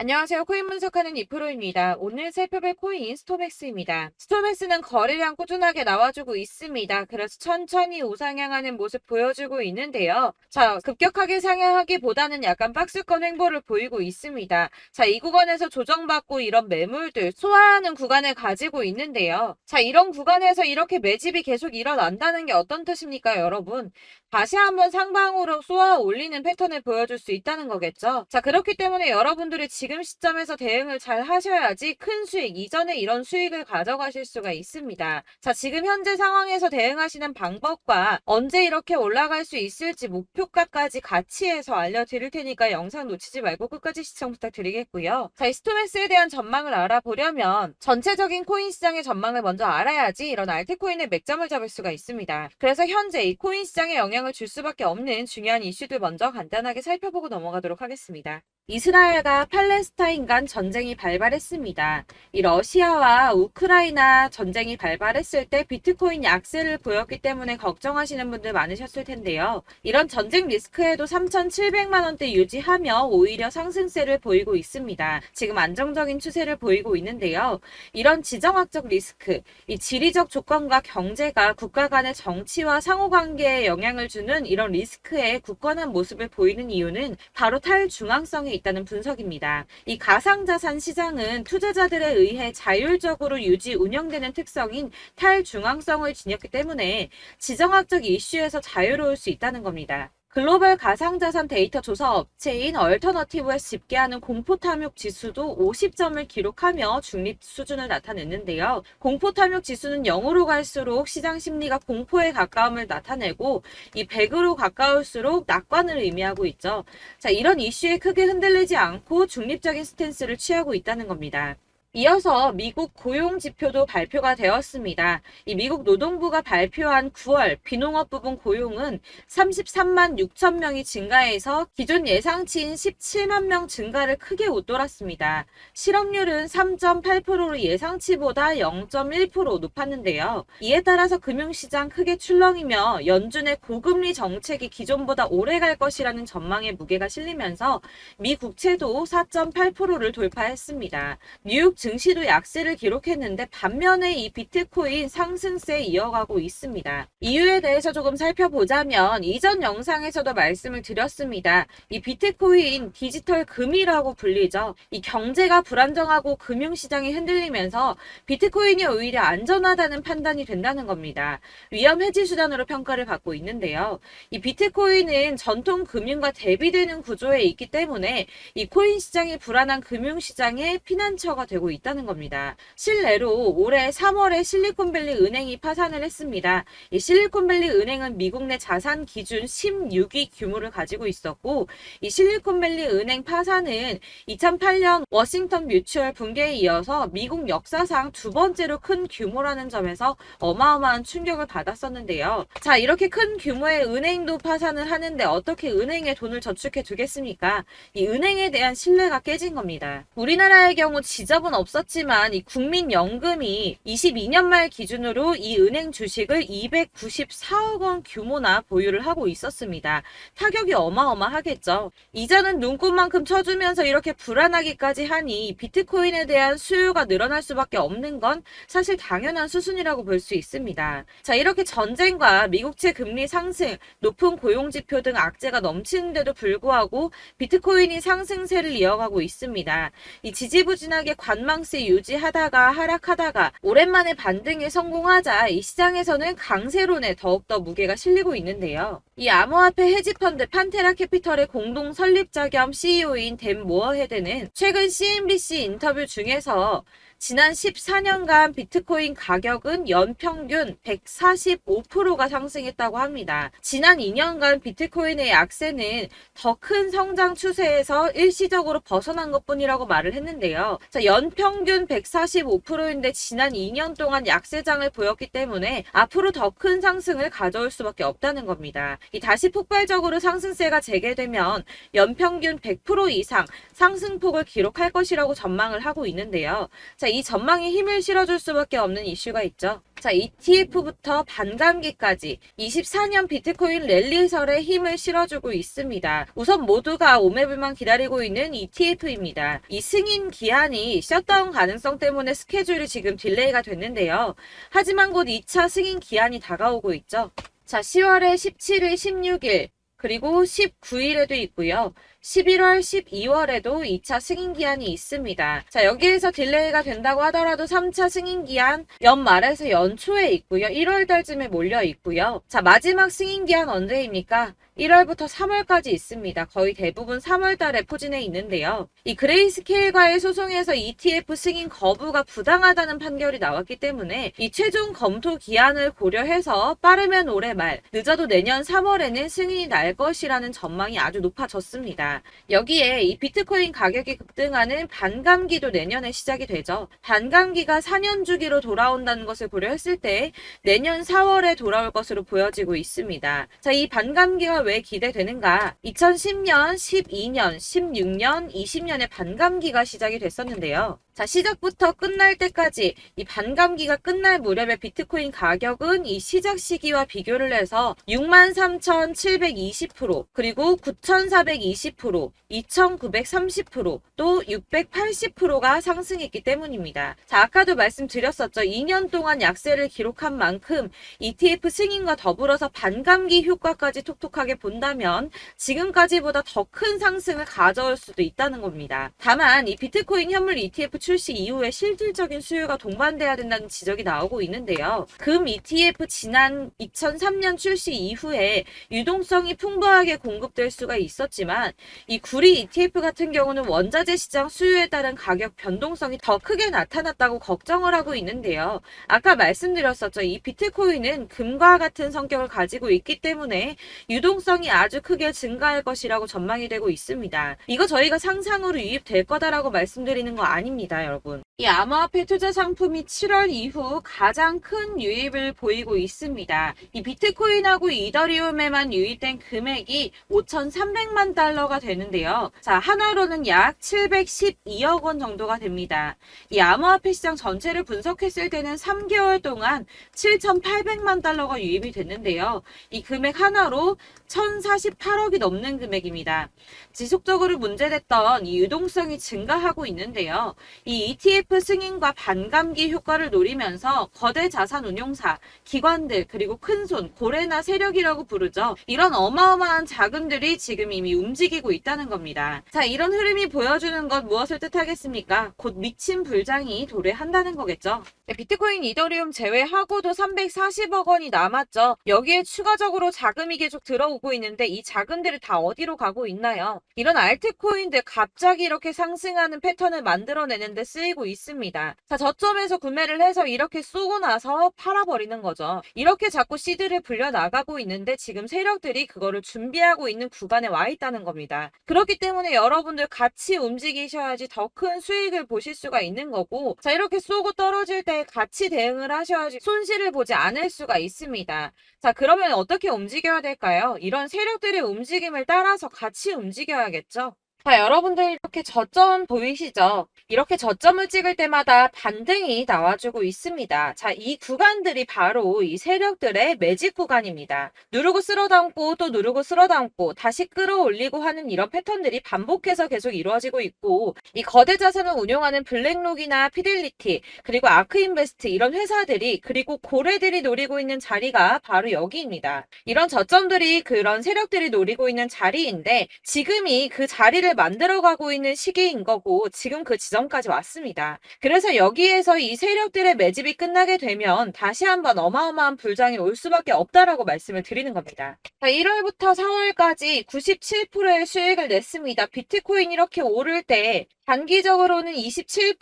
안녕하세요. 코인 분석하는 이프로입니다. 오늘 살펴볼 코인 스톰엑스입니다. 스톰엑스는 거래량 꾸준하게 나와주고 있습니다. 그래서 천천히 우상향하는 모습 보여주고 있는데요. 자, 급격하게 상향하기보다는 약간 박스권 횡보를 보이고 있습니다. 자, 이 구간에서 조정받고 이런 매물들 소화하는 구간을 가지고 있는데요. 자, 이런 구간에서 이렇게 매집이 계속 일어난다는 게 어떤 뜻입니까, 여러분? 다시 한번 상방으로 쏘아 올리는 패턴을 보여줄 수 있다는 거겠죠. 자, 그렇기 때문에 여러분들이 지금 시점에서 대응을 잘 하셔야지 큰 수익, 이전에 이런 수익을 가져가실 수가 있습니다. 자, 지금 현재 상황에서 대응하시는 방법과 언제 이렇게 올라갈 수 있을지 목표가까지 같이 해서 알려드릴 테니까 영상 놓치지 말고 끝까지 시청 부탁드리겠고요. 자, 이 스톰엑스에 대한 전망을 알아보려면 전체적인 코인 시장의 전망을 먼저 알아야지 이런 알트코인의 맥점을 잡을 수가 있습니다. 그래서 현재 이 코인 시장에 영향을 줄 수밖에 없는 중요한 이슈들 먼저 간단하게 살펴보고 넘어가도록 하겠습니다. 이스라엘과 팔레스타인 간 전쟁이 발발했습니다. 이 러시아와 우크라이나 전쟁이 발발했을 때 비트코인 약세를 보였기 때문에 걱정하시는 분들 많으셨을 텐데요. 이런 전쟁 리스크에도 3,700만 원대 유지하며 오히려 상승세를 보이고 있습니다. 지금 안정적인 추세를 보이고 있는데요. 이런 지정학적 리스크, 이 지리적 조건과 경제가 국가 간의 정치와 상호관계에 영향을 주는 이런 리스크에 굳건한 모습을 보이는 이유는 바로 탈중앙성이 있다는 분석입니다. 이 가상자산 시장은 투자자들에 의해 자율적으로 유지 운영되는 특성인 탈중앙성을 지녔기 때문에 지정학적 이슈에서 자유로울 수 있다는 겁니다. 글로벌 가상자산 데이터 조사 업체인 얼터너티브에서 집계하는 공포탐욕 지수도 50점을 기록하며 중립 수준을 나타냈는데요. 공포탐욕 지수는 0으로 갈수록 시장 심리가 공포에 가까움을 나타내고 이 100으로 가까울수록 낙관을 의미하고 있죠. 자, 이런 이슈에 크게 흔들리지 않고 중립적인 스탠스를 취하고 있다는 겁니다. 이어서 미국 고용 지표도 발표가 되었습니다. 이 미국 노동부가 발표한 9월 비농업 부분 고용은 33만 6천 명이 증가해서 기존 예상치인 17만 명 증가를 크게 웃돌았습니다. 실업률은 3.8%로 예상치보다 0.1% 높았는데요. 이에 따라서 금융시장 크게 출렁이며 연준의 고금리 정책이 기존보다 오래 갈 것이라는 전망에 무게가 실리면서 미 국채도 4.8%를 돌파했습니다. 뉴욕 증시도 약세를 기록했는데 반면에 이 비트코인 상승세 이어가고 있습니다. 이유에 대해서 조금 살펴보자면 이전 영상에서도 말씀을 드렸습니다. 이 비트코인 디지털 금이라고 불리죠. 이 경제가 불안정하고 금융시장이 흔들리면서 비트코인이 오히려 안전하다는 판단이 된다는 겁니다. 위험 해지 수단으로 평가를 받고 있는데요. 이 비트코인은 전통 금융과 대비되는 구조에 있기 때문에 이 코인 시장이 불안한 금융시장의 피난처가 되고 있다는 겁니다. 실내로 올해 3월에 실리콘밸리 은행이 파산을 했습니다. 이 실리콘밸리 은행은 미국 내 자산 기준 16위 규모를 가지고 있었고 이 실리콘밸리 은행 파산은 2008년 워싱턴 뮤추얼 붕괴에 이어서 미국 역사상 두 번째로 큰 규모라는 점에서 어마어마한 충격을 받았었는데요. 자, 이렇게 큰 규모의 은행도 파산을 하는데 어떻게 은행에 돈을 저축해 두겠습니까? 이 은행에 대한 신뢰가 깨진 겁니다. 우리나라의 경우 지점은 없었지만 이 국민연금이 22년 말 기준으로 이 은행 주식을 294억 원 규모나 보유를 하고 있었습니다. 타격이 어마어마하겠죠. 이자는 눈꽃만큼 쳐주면서 이렇게 불안하기까지 하니 비트코인에 대한 수요가 늘어날 수밖에 없는 건 사실 당연한 수순이라고 볼 수 있습니다. 자, 이렇게 전쟁과 미국채 금리 상승, 높은 고용지표 등 악재가 넘치는데도 불구하고 비트코인이 상승세를 이어가고 있습니다. 이 지지부진하게 관망세 유지하다가 하락하다가 오랜만에 반등에 성공하자 이 시장에서는 강세론에 더욱더 무게가 실리고 있는데요. 이 암호화폐 헤지펀드 판테라 캐피털의 공동 설립자 겸 CEO인 댄 모어헤드는 최근 CNBC 인터뷰 중에서 지난 14년간 비트코인 가격은 연평균 145%가 상승했다고 합니다. 지난 2년간 비트코인의 약세는 더 큰 성장 추세에서 일시적으로 벗어난 것뿐이라고 말을 했는데요. 자, 연평균 145%인데 지난 2년 동안 약세장을 보였기 때문에 앞으로 더 큰 상승을 가져올 수밖에 없다는 겁니다. 이 다시 폭발적으로 상승세가 재개되면 연평균 100% 이상 상승폭을 기록할 것이라고 전망을 하고 있는데요. 자, 이 전망에 힘을 실어줄 수밖에 없는 이슈가 있죠. 자, ETF부터 반감기까지 24년 비트코인 랠리설에 힘을 실어주고 있습니다. 우선 모두가 오매불만 기다리고 있는 ETF입니다. 이 승인 기한이 셧다운 가능성 때문에 스케줄이 지금 딜레이가 됐는데요. 하지만 곧 2차 승인 기한이 다가오고 있죠. 자, 10월에 17일, 16일, 그리고 19일에도 있고요. 11월, 12월에도 2차 승인 기한이 있습니다. 자, 여기에서 딜레이가 된다고 하더라도 3차 승인 기한 연말에서 연초에 있고요. 1월 달쯤에 몰려 있고요. 자, 마지막 승인 기한 언제입니까? 1월부터 3월까지 있습니다. 거의 대부분 3월 달에 포진해 있는데요. 이 그레이스케일과의 소송에서 ETF 승인 거부가 부당하다는 판결이 나왔기 때문에 이 최종 검토 기한을 고려해서 빠르면 올해 말, 늦어도 내년 3월에는 승인이 날 것이라는 전망이 아주 높아졌습니다. 여기에 이 비트코인 가격이 급등하는 반감기도 내년에 시작이 되죠. 반감기가 4년 주기로 돌아온다는 것을 고려했을 때 내년 4월에 돌아올 것으로 보여지고 있습니다. 자, 이 반감기가 왜 기대되는가? 2010년, 12년, 16년, 20년에 반감기가 시작이 됐었는데요. 자, 시작부터 끝날 때까지 이 반감기가 끝날 무렵에 비트코인 가격은 이 시작 시기와 비교를 해서 63,720%, 그리고 9,420%, 2,930%, 또 680%가 상승했기 때문입니다. 자, 아까도 말씀드렸었죠. 2년 동안 약세를 기록한 만큼 ETF 승인과 더불어서 반감기 효과까지 톡톡하게 본다면 지금까지보다 더 큰 상승을 가져올 수도 있다는 겁니다. 다만 이 비트코인 현물 ETF 출시 이후에 실질적인 수요가 동반돼야 된다는 지적이 나오고 있는데요. 금 ETF 지난 2003년 출시 이후에 유동성이 풍부하게 공급될 수가 있었지만 이 구리 ETF 같은 경우는 원자재 시장 수요에 따른 가격 변동성이 더 크게 나타났다고 걱정을 하고 있는데요. 아까 말씀드렸었죠. 이 비트코인은 금과 같은 성격을 가지고 있기 때문에 유동성이 아주 크게 증가할 것이라고 전망이 되고 있습니다. 이거 저희가 상상으로 유입될 거다라고 말씀드리는 거 아닙니다, 여러분. 이 암호화폐 투자 상품이 7월 이후 가장 큰 유입을 보이고 있습니다. 이 비트코인하고 이더리움에만 유입된 금액이 5,300만 달러가 되는데요. 자, 하나로는 약 712억 원 정도가 됩니다. 이 암호화폐 시장 전체를 분석했을 때는 3개월 동안 7,800만 달러가 유입이 됐는데요. 이 금액 하나로 1,048억이 넘는 금액입니다. 지속적으로 문제됐던 이 유동성이 증가하고 있는데요. 이 ETF 승인과 반감기 효과를 노리면서 거대 자산 운용사, 기관들, 그리고 큰손, 고래나 세력이라고 부르죠. 이런 어마어마한 자금들이 지금 이미 움직이고 있다는 겁니다. 자, 이런 흐름이 보여주는 것 무엇을 뜻하겠습니까? 곧 미친 불장이 도래한다는 거겠죠. 네, 비트코인, 이더리움 제외하고도 340억 원이 남았죠. 여기에 추가적으로 자금이 계속 들어오고 있는데 이 자금들이 다 어디로 가고 있나요? 이런 알트코인들 갑자기 이렇게 상승하는 패턴을 만들어내는데 쓰이고 있습니다. 자, 저점에서 구매를 해서 이렇게 쏘고 나서 팔아버리는 거죠. 이렇게 자꾸 시드를 불려나가고 있는데 지금 세력들이 그거를 준비하고 있는 구간에 와 있다는 겁니다. 그렇기 때문에 여러분들 같이 움직이셔야지 더 큰 수익을 보실 수가 있는 거고, 자, 이렇게 쏘고 떨어질 때 같이 대응을 하셔야지 손실을 보지 않을 수가 있습니다. 자, 그러면 어떻게 움직여야 될까요? 이런 세력들의 움직임을 따라서 같이 움직여야겠죠. 자, 여러분들 이렇게 저점 보이시죠? 이렇게 저점을 찍을 때마다 반등이 나와주고 있습니다. 자, 이 구간들이 바로 이 세력들의 매집 구간입니다. 누르고 쓸어담고 또 누르고 쓸어담고 다시 끌어올리고 하는 이런 패턴들이 반복해서 계속 이루어지고 있고, 이 거대 자산을 운용하는 블랙록이나 피델리티, 그리고 아크인베스트 이런 회사들이, 그리고 고래들이 노리고 있는 자리가 바로 여기입니다. 이런 저점들이 그런 세력들이 노리고 있는 자리인데 지금이 그 자리를 만들어가고 있는 시기인 거고 지금 그 지점까지 왔습니다. 그래서 여기에서 이 세력들의 매집이 끝나게 되면 다시 한번 어마어마한 불장이 올 수밖에 없다라고 말씀을 드리는 겁니다. 자, 1월부터 4월까지 97%의 수익을 냈습니다. 비트코인 이렇게 오를 때 단기적으로는 27%,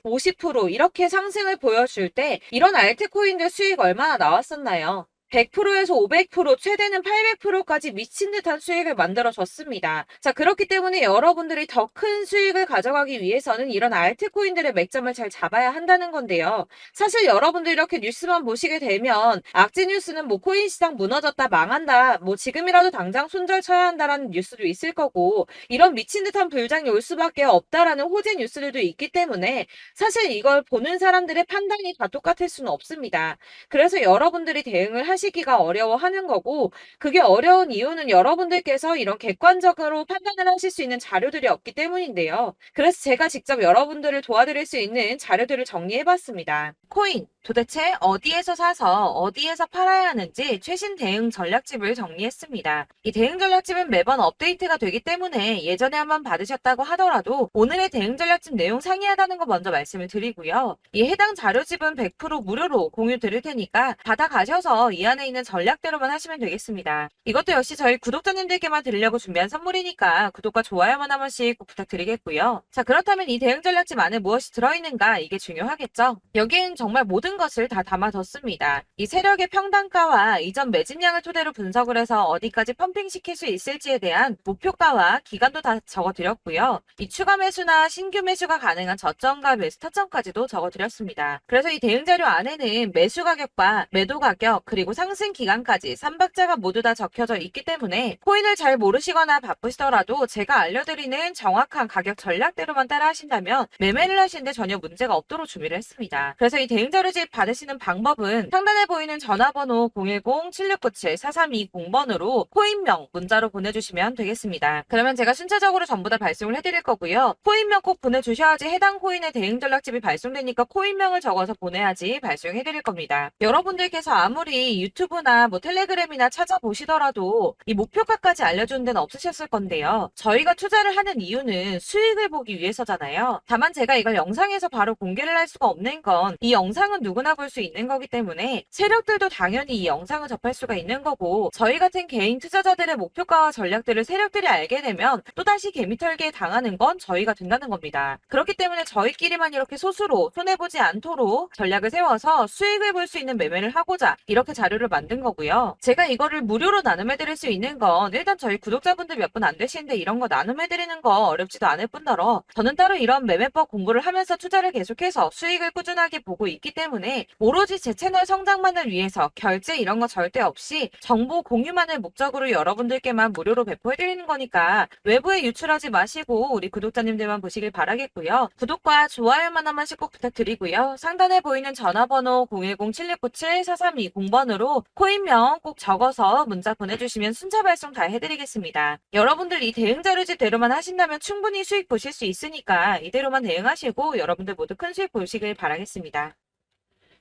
50% 이렇게 상승을 보여줄 때 이런 알트코인들 수익 얼마나 나왔었나요? 100%에서 500%, 최대는 800%까지 미친 듯한 수익을 만들어줬습니다. 자, 그렇기 때문에 여러분들이 더 큰 수익을 가져가기 위해서는 이런 알트코인들의 맥점을 잘 잡아야 한다는 건데요. 사실 여러분들 이렇게 뉴스만 보시게 되면 악재 뉴스는 뭐 코인 시장 무너졌다, 망한다, 뭐 지금이라도 당장 손절 쳐야 한다라는 뉴스도 있을 거고, 이런 미친 듯한 불장이 올 수밖에 없다라는 호재 뉴스들도 있기 때문에 사실 이걸 보는 사람들의 판단이 다 똑같을 수는 없습니다. 그래서 여러분들이 대응을 하시기가 어려워하는 거고, 그게 어려운 이유는 여러분들께서 이런 객관적으로 판단을 하실 수 있는 자료들이 없기 때문인데요. 그래서 제가 직접 여러분들을 도와드릴 수 있는 자료들을 정리해봤습니다. 코인, 도대체 어디에서 사서 어디에서 팔아야 하는지 최신 대응 전략집을 정리했습니다. 이 대응 전략집은 매번 업데이트가 되기 때문에 예전에 한번 받으셨다고 하더라도 오늘의 대응 전략집 내용 상이하다는 거 먼저 말씀을 드리고요. 이 해당 자료집은 100% 무료로 공유 드릴 테니까 받아가셔서 이 안에 있는 전략대로만 하시면 되겠습니다. 이것도 역시 저희 구독자님들께만 드리려고 준비한 선물이니까 구독과 좋아요만 한 번씩 꼭 부탁드리겠고요. 자, 그렇다면 이 대응 전략집 안에 무엇이 들어있는가, 이게 중요하겠죠? 여기엔 정말 모든 것을 다 담아뒀습니다. 이 세력의 평단가와 이전 매집량을 토대로 분석을 해서 어디까지 펌핑시킬 수 있을지에 대한 목표가와 기간도 다 적어드렸고요. 이 추가 매수나 신규 매수가 가능한 저점과 매수 타점까지도 적어드렸습니다. 그래서 이 대응 자료 안에는 매수 가격과 매도 가격, 그리고 상승 기간까지 3박자가 모두 다 적혀져 있기 때문에 코인을 잘 모르시거나 바쁘시더라도 제가 알려드리는 정확한 가격 전략대로만 따라 하신다면 매매를 하시는데 전혀 문제가 없도록 준비를 했습니다. 그래서 이 대응 자료집 받으시는 방법은 상단에 보이는 전화번호 010-7697-4320번으로 코인명 문자로 보내주시면 되겠습니다. 그러면 제가 순차적으로 전부 다 발송을 해드릴 거고요. 코인명 꼭 보내주셔야지 해당 코인의 대응 전략집이 발송되니까 코인명을 적어서 보내야지 발송해드릴 겁니다. 여러분들께서 아무리 유튜브나 뭐 텔레그램이나 찾아보시더라도 이 목표가까지 알려주는 데는 없으셨을 건데요. 저희가 투자를 하는 이유는 수익을 보기 위해서잖아요. 다만 제가 이걸 영상에서 바로 공개를 할 수가 없는 건 이 영상은 누구나 볼 수 있는 거기 때문에 세력들도 당연히 이 영상을 접할 수가 있는 거고, 저희 같은 개인 투자자들의 목표가와 전략들을 세력들이 알게 되면 또다시 개미털기에 당하는 건 저희가 된다는 겁니다. 그렇기 때문에 저희끼리만 이렇게 소수로 손해보지 않도록 전략을 세워서 수익을 볼 수 있는 매매를 하고자 이렇게 자료를 만든 거고요. 제가 이거를 무료로 나눔해드릴 수 있는 건 일단 저희 구독자분들 몇 분 안 되시는데 이런 거 나눔해드리는 거 어렵지도 않을 뿐더러 저는 따로 이런 매매법 공부를 하면서 투자를 계속해서 수익을 꾸준하게 보고 있기 때문에 오로지 제 채널 성장만을 위해서 결제 이런 거 절대 없이 정보 공유만을 목적으로 여러분들께만 무료로 배포해드리는 거니까 외부에 유출하지 마시고 우리 구독자님들만 보시길 바라겠고요. 구독과 좋아요만 한 번씩 꼭 부탁드리고요. 상단에 보이는 전화번호 010-7697-4320번으로 코인명 꼭 적어서 문자 보내주시면 순차 발송 다 해드리겠습니다. 여러분들 이 대응 자료집대로만 하신다면 충분히 수익 보실 수 있으니까 이대로만 대응하시고 여러분들 모두 큰 수익 보시길 바라겠습니다.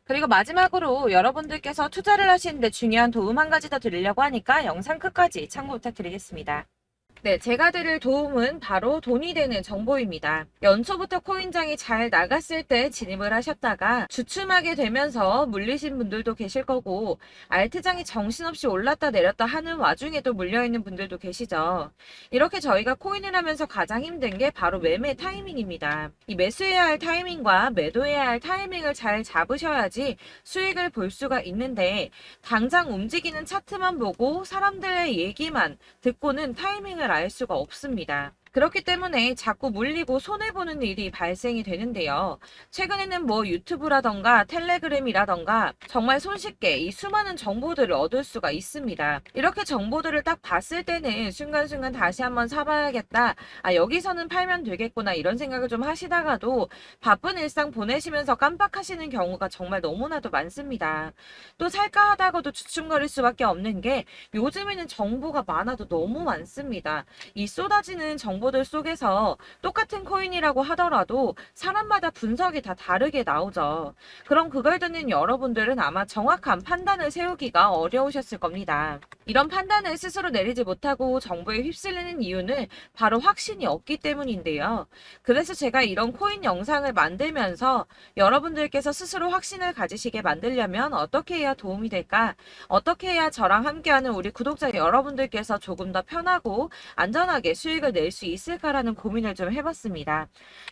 그리고 마지막으로 여러분들께서 투자를 하시는데 중요한 도움 한 가지 더 드리려고 하니까 영상 끝까지 참고 부탁드리겠습니다. 네, 제가 드릴 도움은 바로 돈이 되는 정보입니다. 연초부터 코인장이 잘 나갔을 때 진입을 하셨다가 주춤하게 되면서 물리신 분들도 계실 거고, 알트장이 정신없이 올랐다 내렸다 하는 와중에도 물려있는 분들도 계시죠. 이렇게 저희가 코인을 하면서 가장 힘든 게 바로 매매 타이밍입니다. 이 매수해야 할 타이밍과 매도해야 할 타이밍을 잘 잡으셔야지 수익을 볼 수가 있는데, 당장 움직이는 차트만 보고 사람들의 얘기만 듣고는 타이밍을 알 수가 없습니다. 그렇기 때문에 자꾸 물리고 손해보는 일이 발생이 되는데요. 최근에는 뭐 유튜브라던가 텔레그램이라던가 정말 손쉽게 이 수많은 정보들을 얻을 수가 있습니다. 이렇게 정보들을 딱 봤을 때는 순간순간 다시 한번 사봐야겠다, 아 여기서는 팔면 되겠구나 이런 생각을 좀 하시다가도 바쁜 일상 보내시면서 깜빡하시는 경우가 정말 너무나도 많습니다. 또 살까 하다가도 주춤거릴 수밖에 없는 게 요즘에는 정보가 많아도 너무 많습니다. 이 쏟아지는 정보들 속에서 똑같은 코인이라고 하더라도 사람마다 분석이 다 다르게 나오죠. 그럼 그걸 듣는 여러분들은 아마 정확한 판단을 세우기가 어려우셨을 겁니다. 이런 판단을 스스로 내리지 못하고 정보에 휩쓸리는 이유는 바로 확신이 없기 때문인데요. 그래서 제가 이런 코인 영상을 만들면서 여러분들께서 스스로 확신을 가지시게 만들려면 어떻게 해야 도움이 될까? 어떻게 해야 저랑 함께하는 우리 구독자 여러분들께서 조금 더 편하고 안전하게 수익을 낼 수 있을까라는 고민을 좀 해봤습니다.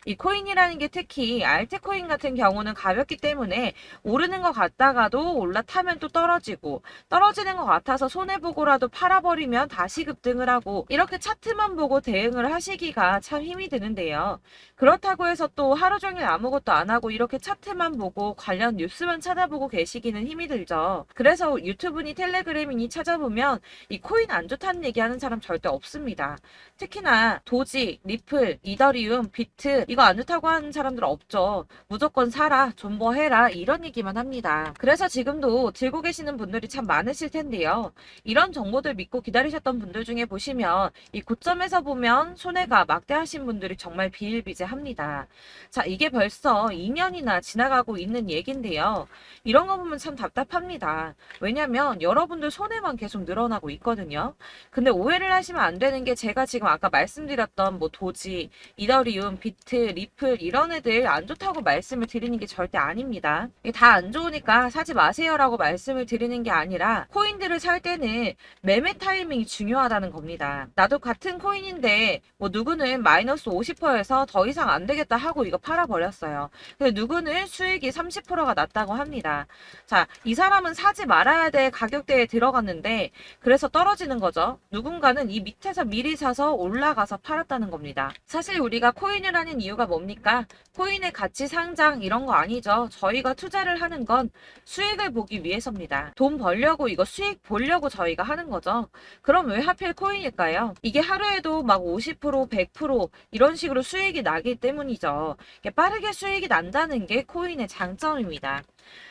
이 코인이라는 게 특히 알트코인 같은 경우는 가볍기 때문에 오르는 것 같다가도 올라타면 또 떨어지고 떨어지는 것 같아서 손해보고라도 팔아버리면 다시 급등을 하고 이렇게 차트만 보고 대응을 하시기가 참 힘이 드는데요. 그렇다고 해서 또 하루 종일 아무것도 안 하고 이렇게 차트만 보고 관련 뉴스만 찾아보고 계시기는 힘이 들죠. 그래서 유튜브니 텔레그램이니 찾아보면 이 코인 안 좋다는 얘기하는 사람 절대 없습니다. 특히나 도지, 리플, 이더리움, 비트 이거 안 좋다고 하는 사람들 없죠. 무조건 사라, 존버해라 이런 얘기만 합니다. 그래서 지금도 들고 계시는 분들이 참 많으실 텐데요. 이런 정보들 믿고 기다리셨던 분들 중에 보시면 이 고점에서 보면 손해가 막대하신 분들이 정말 비일비재합니다. 자, 이게 벌써 2년이나 지나가고 있는 얘긴데요. 이런 거 보면 참 답답합니다. 왜냐면 여러분들 손해만 계속 늘어나고 있거든요. 근데 오해를 하시면 안 되는 게 제가 지금 아까 말씀드렸던 뭐 도지, 이더리움, 비트, 리플 이런 애들 안 좋다고 말씀을 드리는 게 절대 아닙니다. 이게 다 안 좋으니까 사지 마세요라고 말씀을 드리는 게 아니라 코인들을 살 때는 매매 타이밍이 중요하다는 겁니다. 나도 같은 코인인데 뭐 누구는 마이너스 50%에서 더 이상 안 되겠다 하고 이거 팔아버렸어요. 근데 누구는 수익이 30%가 났다고 합니다. 자, 이 사람은 사지 말아야 될 가격대에 들어갔는데 그래서 떨어지는 거죠. 누군가는 이 밑에서 미리 사서 올라가서 팔았다는 겁니다. 사실 우리가 코인을 하는 이유가 뭡니까? 코인의 가치 상장 이런 거 아니죠. 저희가 투자를 하는 건 수익을 보기 위해서입니다. 돈 벌려고 이거 수익 보려고 저희가 하는 거죠. 그럼 왜 하필 코인일까요? 이게 하루에도 막 50%, 100% 이런 식으로 수익이 나기 때문이죠. 빠르게 수익이 난다는 게 코인의 장점입니다.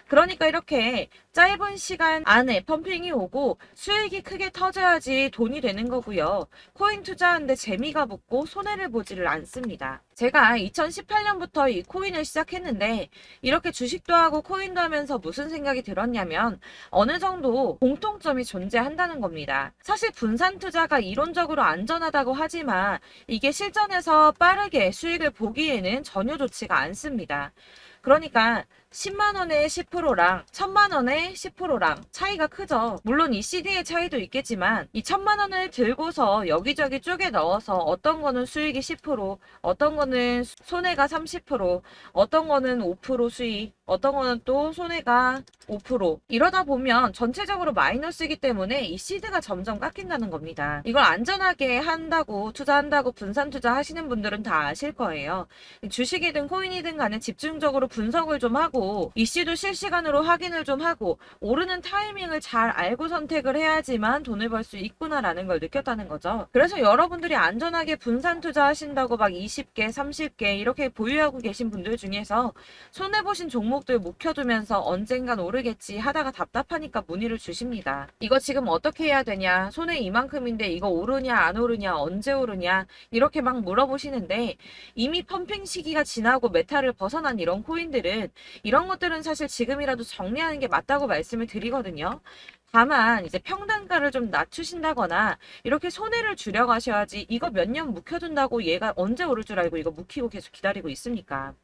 그러니까 이렇게 짧은 시간 안에 펌핑이 오고 수익이 크게 터져야지 돈이 되는 거고요. 코인 투자하는데 재미가 붙고 손해를 보지를 않습니다. 제가 2018년부터 이 코인을 시작했는데 이렇게 주식도 하고 코인도 하면서 무슨 생각이 들었냐면 어느 정도 공통점이 존재한다는 겁니다. 사실 분산 투자가 이론적으로 안전하다고 하지만 이게 실전에서 빠르게 수익을 보기에는 전혀 좋지가 않습니다. 그러니까 10만 원의 10%랑 1000만 원의 10%랑 차이가 크죠. 물론 이 CD의 차이도 있겠지만 이 1000만 원을 들고서 여기저기 쪼개 넣어서 어떤 거는 수익이 10%, 어떤 거는 손해가 30%, 어떤 거는 5% 수익, 어떤 거는 또 손해가 5% 이러다 보면 전체적으로 마이너스이기 때문에 이 시드가 점점 깎인다는 겁니다. 이걸 안전하게 한다고 투자한다고 분산 투자하시는 분들은 다 아실 거예요. 주식이든 코인이든 간에 집중적으로 분석을 좀 하고 이슈도 실시간으로 확인을 좀 하고 오르는 타이밍을 잘 알고 선택을 해야지만 돈을 벌 수 있구나라는 걸 느꼈다는 거죠. 그래서 여러분들이 안전하게 분산 투자하신다고 막 20개, 30개 이렇게 보유하고 계신 분들 중에서 손해보신 종목들 묵혀두면서 언젠간 오르겠지 하다가 답답하니까 문의를 주십니다. 이거 지금 어떻게 해야 되냐? 손해 이만큼인데 이거 오르냐 안 오르냐 언제 오르냐 이렇게 막 물어보시는데 이미 펌핑 시기가 지나고 메타를 벗어난 이런 코인들은 이런 것들은 사실 지금이라도 정리하는 게 맞다고 말씀을 드리거든요. 다만 이제 평단가를 좀 낮추신다거나 이렇게 손해를 줄여가셔야지 이거 몇 년 묵혀둔다고 얘가 언제 오를 줄 알고 이거 묵히고 계속 기다리고 있습니까?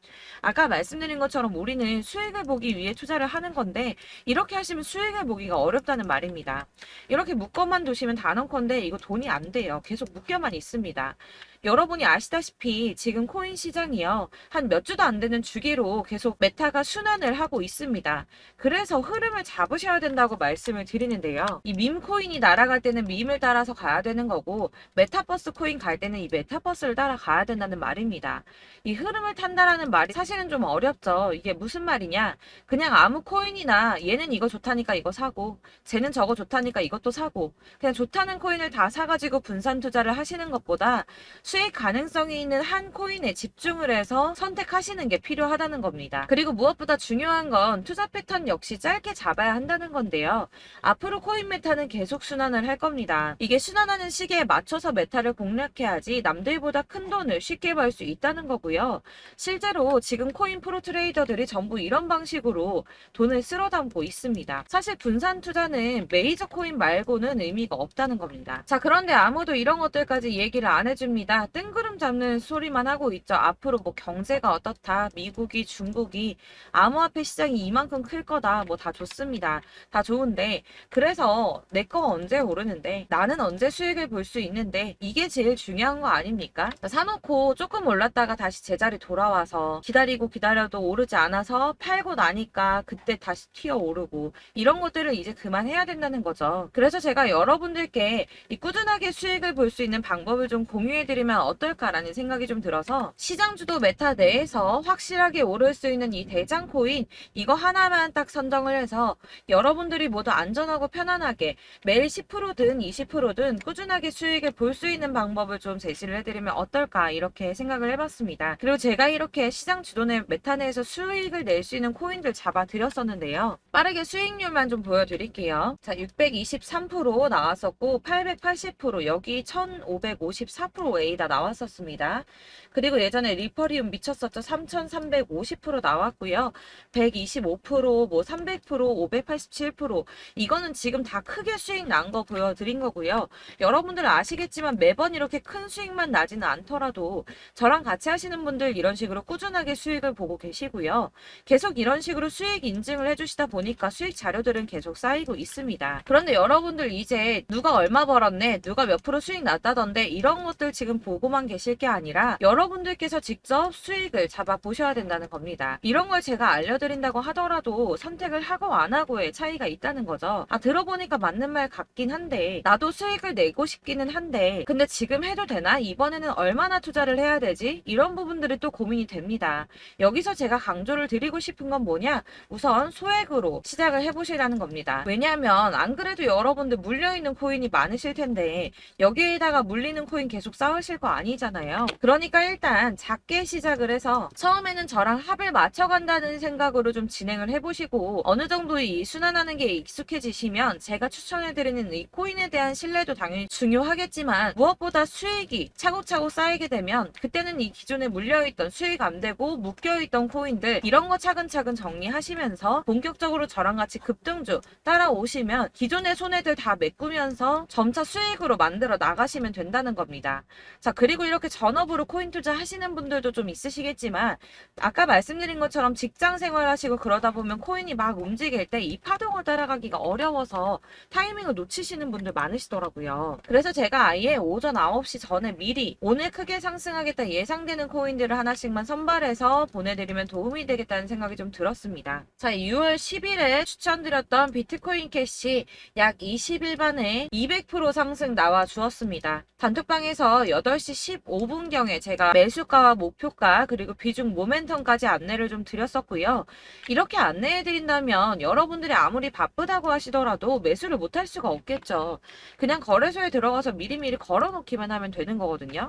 아까 말씀드린 것처럼 우리는 수익을 보기 위해 투자를 하는 건데 이렇게 하시면 수익을 보기가 어렵다는 말입니다. 이렇게 묶어만 두시면 단언컨대 이거 돈이 안 돼요. 계속 묶여만 있습니다. 여러분이 아시다시피 지금 코인 시장이요. 한 몇 주도 안 되는 주기로 계속 메타가 순환을 하고 있습니다. 그래서 흐름을 잡으셔야 된다고 말씀을 드리는데요. 이 밈 코인이 날아갈 때는 밈을 따라서 가야 되는 거고 메타버스 코인 갈 때는 이 메타버스를 따라가야 된다는 말입니다. 이 흐름을 탄다라는 말이 사실은 좀 어렵죠. 이게 무슨 말이냐? 그냥 아무 코인이나 얘는 이거 좋다니까 이거 사고 쟤는 저거 좋다니까 이것도 사고 그냥 좋다는 코인을 다 사가지고 분산 투자를 하시는 것보다 수익 가능성이 있는 한 코인에 집중을 해서 선택하시는 게 필요하다는 겁니다. 그리고 무엇보다 중요한 건 투자 패턴 역시 짧게 잡아야 한다는 건데요. 앞으로 코인 메타는 계속 순환을 할 겁니다. 이게 순환하는 시기에 맞춰서 메타를 공략해야지 남들보다 큰 돈을 쉽게 벌 수 있다는 거고요. 실제로 지금 코인 프로 트레이더들이 전부 이런 방식으로 돈을 쓸어 담고 있습니다. 사실 분산 투자는 메이저 코인 말고는 의미가 없다는 겁니다. 자, 그런데 아무도 이런 것들까지 얘기를 안 해줍니다. 아니라 뜬구름 잡는 소리만 하고 있죠. 앞으로 뭐 경제가 어떻다, 미국이, 중국이 암호화폐 시장이 이만큼 클 거다, 뭐 다 좋습니다. 다 좋은데 그래서 내 거 언제 오르는데 나는 언제 수익을 볼 수 있는데 이게 제일 중요한 거 아닙니까? 사놓고 조금 올랐다가 다시 제자리 돌아와서 기다리고 기다려도 오르지 않아서 팔고 나니까 그때 다시 튀어 오르고 이런 것들을 이제 그만해야 된다는 거죠. 그래서 제가 여러분들께 이 꾸준하게 수익을 볼 수 있는 방법을 좀 공유해드리면 어떨까라는 생각이 좀 들어서 시장주도 메타 내에서 확실하게 오를 수 있는 이 대장 코인 이거 하나만 딱 선정을 해서 여러분들이 모두 안전하고 편안하게 매일 10%든 20%든 꾸준하게 수익을 볼 수 있는 방법을 좀 제시를 해드리면 어떨까 이렇게 생각을 해봤습니다. 그리고 제가 이렇게 시장 주도내 메타 내에서 수익을 낼 수 있는 코인들 잡아드렸었는데요. 빠르게 수익률만 좀 보여드릴게요. 자, 623% 나왔었고 880% 여기 1554%A다 나왔었습니다. 그리고 예전에 리퍼리움 미쳤었죠. 3350% 나왔고요. 125%, 뭐 300%, 587% 이거는 지금 다 크게 수익 난 거 보여드린 거고요. 여러분들 아시겠지만 매번 이렇게 큰 수익만 나지는 않더라도 저랑 같이 하시는 분들 이런 식으로 꾸준하게 수익을 보고 계시고요. 계속 이런 식으로 수익 인증을 해주시다 보니까 수익 자료들은 계속 쌓이고 있습니다. 그런데 여러분들 이제 누가 얼마 벌었네, 누가 몇 프로 수익 났다던데 이런 것들 지금 보고만 계실 게 아니라 여러분들께서 직접 수익을 잡아 보셔야 된다는 겁니다. 이런 걸 제가 알려드린다고 하더라도 선택을 하고 안 하고의 차이가 있다는 거죠. 아, 들어보니까 맞는 말 같긴 한데 나도 수익을 내고 싶기는 한데 근데 지금 해도 되나? 이번에는 얼마나 투자를 해야 되지? 이런 부분들이 또 고민이 됩니다. 여기서 제가 강조를 드리고 싶은 건 뭐냐? 우선 소액으로 시작을 해보시라는 겁니다. 왜냐하면 안 그래도 여러분들 물려있는 코인이 많으실 텐데 여기에다가 물리는 코인 계속 쌓으실 거 아니잖아요. 그러니까 일단 작게 시작을 해서 처음에는 저랑 합을 맞춰간다는 생각으로 좀 진행을 해보시고 어느 정도 이 순환하는 게 익숙해지시면 제가 추천해드리는 이 코인에 대한 신뢰도 당연히 중요하겠지만 무엇보다 수익이 차곡차곡 쌓이게 되면 그때는 이 기존에 물려있던 수익 안 되고 묶여있던 코인들 이런 거 차근차근 정리하시면서 본격적으로 저랑 같이 급등주 따라오시면 기존의 손해들 다 메꾸면서 점차 수익으로 만들어 나가시면 된다는 겁니다. 자, 그리고 이렇게 전업으로 코인 투자 하시는 분들도 좀 있으시겠지만 아까 말씀드린 것처럼 직장 생활하시고 그러다 보면 코인이 막 움직일 때 이 파동을 따라가기가 어려워서 타이밍을 놓치시는 분들 많으시더라고요. 그래서 제가 아예 오전 9시 전에 미리 오늘 크게 상승하겠다 예상되는 코인들을 하나씩만 선발해서 보내드리면 도움이 되겠다는 생각이 좀 들었습니다. 자, 6월 10일에 추천드렸던 비트코인 캐시 약 20일 만에 200% 상승 나와 주었습니다. 단톡방에서 8시 15분경에 제가 매수가와 목표가 그리고 비중 모멘텀까지 안내를 좀 드렸었고요. 이렇게 안내해드린다면 여러분들이 아무리 바쁘다고 하시더라도 매수를 못할 수가 없겠죠. 그냥 거래소에 들어가서 미리미리 걸어놓기만 하면 되는 거거든요.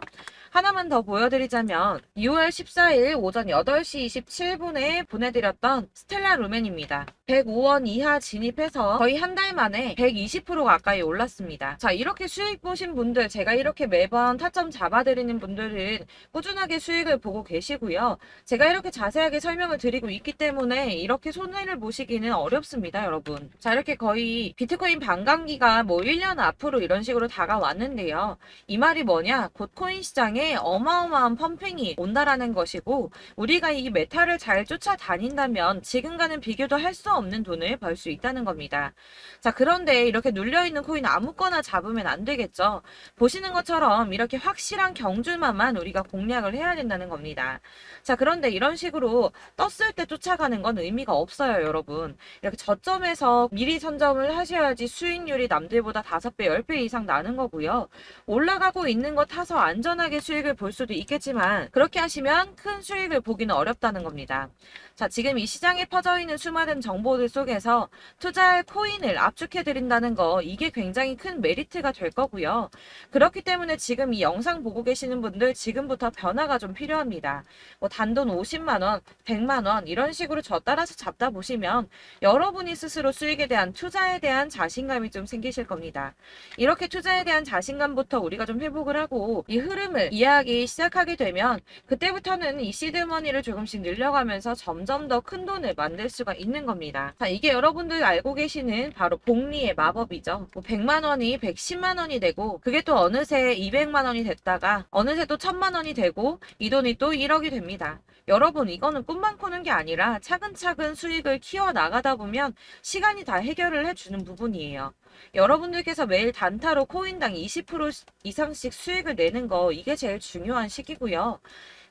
하나만 더 보여드리자면 6월 14일 오전 8시 27분에 보내드렸던 스텔라 루멘입니다. 105원 이하 진입해서 거의 한 달 만에 120% 가까이 올랐습니다. 자, 이렇게 수익 보신 분들 제가 이렇게 매번 타점 잡아드리는 분들은 꾸준하게 수익을 보고 계시고요. 제가 이렇게 자세하게 설명을 드리고 있기 때문에 이렇게 손해를 보시기는 어렵습니다, 여러분. 자, 이렇게 거의 비트코인 반감기가 뭐 1년 앞으로 이런 식으로 다가왔는데요. 이 말이 뭐냐? 곧 코인 시장에 어마어마한 펌핑이 온다라는 것이고 우리가 이 메타를 잘 쫓아다닌다면 지금과는 비교도 할 수 없는 돈을 벌 수 있다는 겁니다. 자, 그런데 이렇게 눌려있는 코인 아무거나 잡으면 안 되겠죠. 보시는 것처럼 이렇게 확실한 경주만만 우리가 공략을 해야 된다는 겁니다. 자, 그런데 이런 식으로 떴을 때 쫓아가는 건 의미가 없어요, 여러분. 이렇게 저점에서 미리 선점을 하셔야지 수익률이 남들보다 5배, 10배 이상 나는 거고요. 올라가고 있는 거 타서 안전하게 수익을 볼 수도 있겠지만 그렇게 하시면 큰 수익을 보기는 어렵다는 겁니다. 자, 지금 이 시장에 퍼져 있는 수많은 정보들 속에서 투자할 코인을 압축해드린다는 거 이게 굉장히 큰 메리트가 될 거고요. 그렇기 때문에 지금 이 영상 보고 계시는 분들 지금부터 변화가 좀 필요합니다. 뭐 단돈 50만원, 100만원 이런 식으로 저 따라서 잡다 보시면 여러분이 스스로 수익에 대한 투자에 대한 자신감이 좀 생기실 겁니다. 이렇게 투자에 대한 자신감부터 우리가 좀 회복을 하고 이 흐름을 이해하기 시작하게 되면 그때부터는 이 시드머니를 조금씩 늘려가면서 점점 더 큰 돈을 만들 수가 있는 겁니다. 있습니다. 자, 이게 여러분들 알고 계시는 바로 복리의 마법이죠. 뭐 100만 원이 110만 원이 되고 그게 또 어느새 200만 원이 됐다가 어느새 또 1000만 원이 되고 이 돈이 또 1억이 됩니다. 여러분, 이거는 꿈만 꾸는 게 아니라 차근차근 수익을 키워 나가다 보면 시간이 다 해결을 해주는 부분이에요. 여러분들께서 매일 단타로 코인당 20% 이상씩 수익을 내는 거, 이게 제일 중요한 시기고요.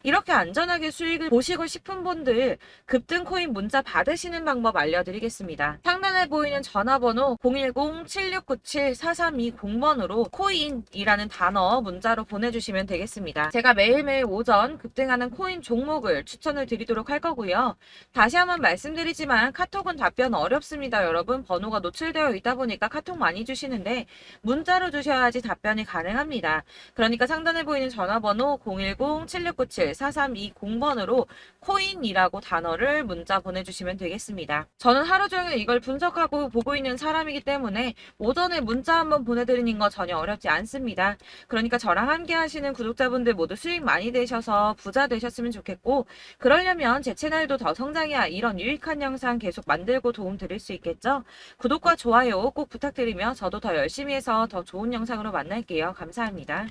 이렇게 안전하게 수익을 보시고 싶은 분들 급등 코인 문자 받으시는 방법 알려드리겠습니다. 상단에 보이는 전화번호 010-7697-4320번으로 코인이라는 단어 문자로 보내주시면 되겠습니다. 제가 매일매일 오전 급등하는 코인 종목을 추천을 드리도록 할 거고요. 다시 한번 말씀드리지만 카톡은 답변 어렵습니다. 여러분, 번호가 노출되어 있다 보니까 카톡 많이 주시는데 문자로 주셔야지 답변이 가능합니다. 그러니까 상단에 보이는 전화번호 010-7697-4320번으로 코인이라고 단어를 문자 보내주시면 되겠습니다. 저는 하루 종일 이걸 분석하고 보고 있는 사람이기 때문에 오전에 문자 한번 보내드리는 거 전혀 어렵지 않습니다. 그러니까 저랑 함께 하시는 구독자분들 모두 수익 많이 되셔서 부자 되셨으면 좋겠고, 그러려면 제 채널도 더 성장해야 이런 유익한 영상 계속 만들고 도움 드릴 수 있겠죠? 구독과 좋아요 꼭 부탁드리며 저도 더 열심히 해서 더 좋은 영상으로 만날게요. 감사합니다.